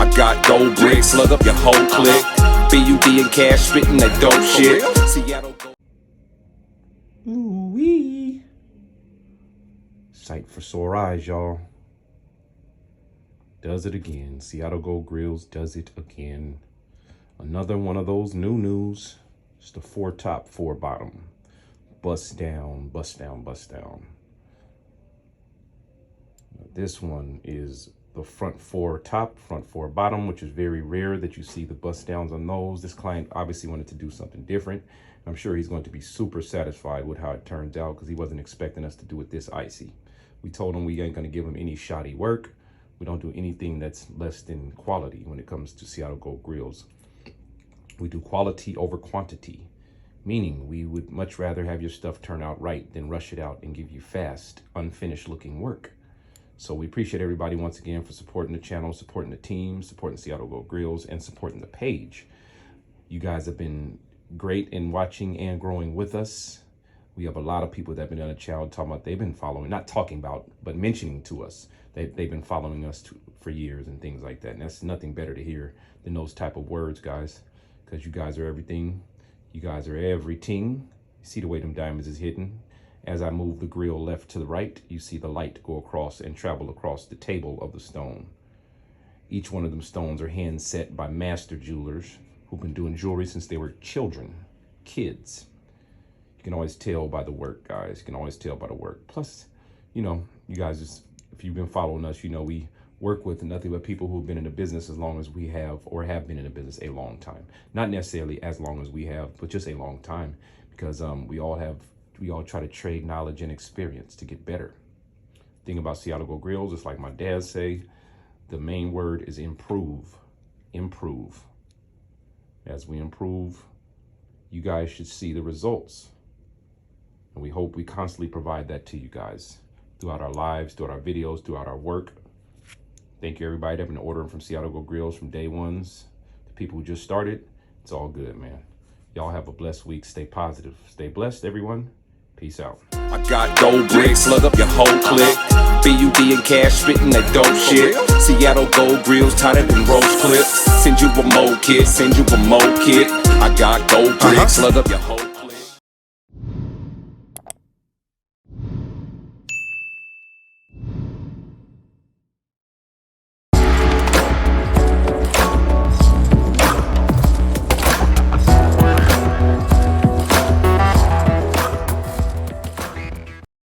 I got gold bricks, slug up your whole clique. BUD and cash spitting that dope shit. Seattle go. Ooh-wee. Sight for sore eyes, y'all. Does it again. Seattle Gold Grillz does it again. Another one of those new news. It's the 4 top, 4 bottom. Bust down, bust down, bust down. This one is the front 4 top, front 4 bottom, which is very rare that you see the bust downs on those. This client obviously wanted to do something different. I'm sure he's going to be super satisfied with how it turns out because he wasn't expecting us to do it this icy. We told him we ain't going to give him any shoddy work. We don't do anything that's less than quality when it comes to Seattle Gold Grillz. We do quality over quantity, meaning we would much rather have your stuff turn out right than rush it out and give you fast, unfinished looking work. So we appreciate everybody once again for supporting the channel, supporting the team, supporting Seattle Gold Grillz, and supporting the page. You guys have been great in watching and growing with us. We have a lot of people that have been on the channel talking about they've been following, not talking about, but mentioning to us. They've been following us for years and things like that. And that's nothing better to hear than those type of words, guys, because you guys are everything. You guys are everything. You see the way them diamonds is hidden. As I move the grill left to the right, you see the light go across and travel across the table of the stone. Each one of them stones are hand set by master jewelers who've been doing jewelry since they were children, kids. You can always tell by the work, guys. You can always tell by the work. Plus, you know, you guys, just, if you've been following us, you know we work with nothing but people who've been in the business as long as we have, or have been in the business a long time. Not necessarily as long as we have, but just a long time, because we all try to trade knowledge and experience to get better. Thing about Seattle Gold Grillz, it's like my dad say, the main word is improve. Improve. As we improve, you guys should see the results. And we hope we constantly provide that to you guys throughout our lives, throughout our videos, throughout our work. Thank you, everybody that have been ordering from Seattle Gold Grillz from day ones. The people who just started, it's all good, man. Y'all have a blessed week. Stay positive. Stay blessed, everyone. Peace out. I got gold bricks, slug up your whole clique. BUD and cash spitting that dope shit. Seattle Gold Grillz tighter than rose clips. Send you a mo kit, send you a mo kit. I got gold bricks, slug up your whole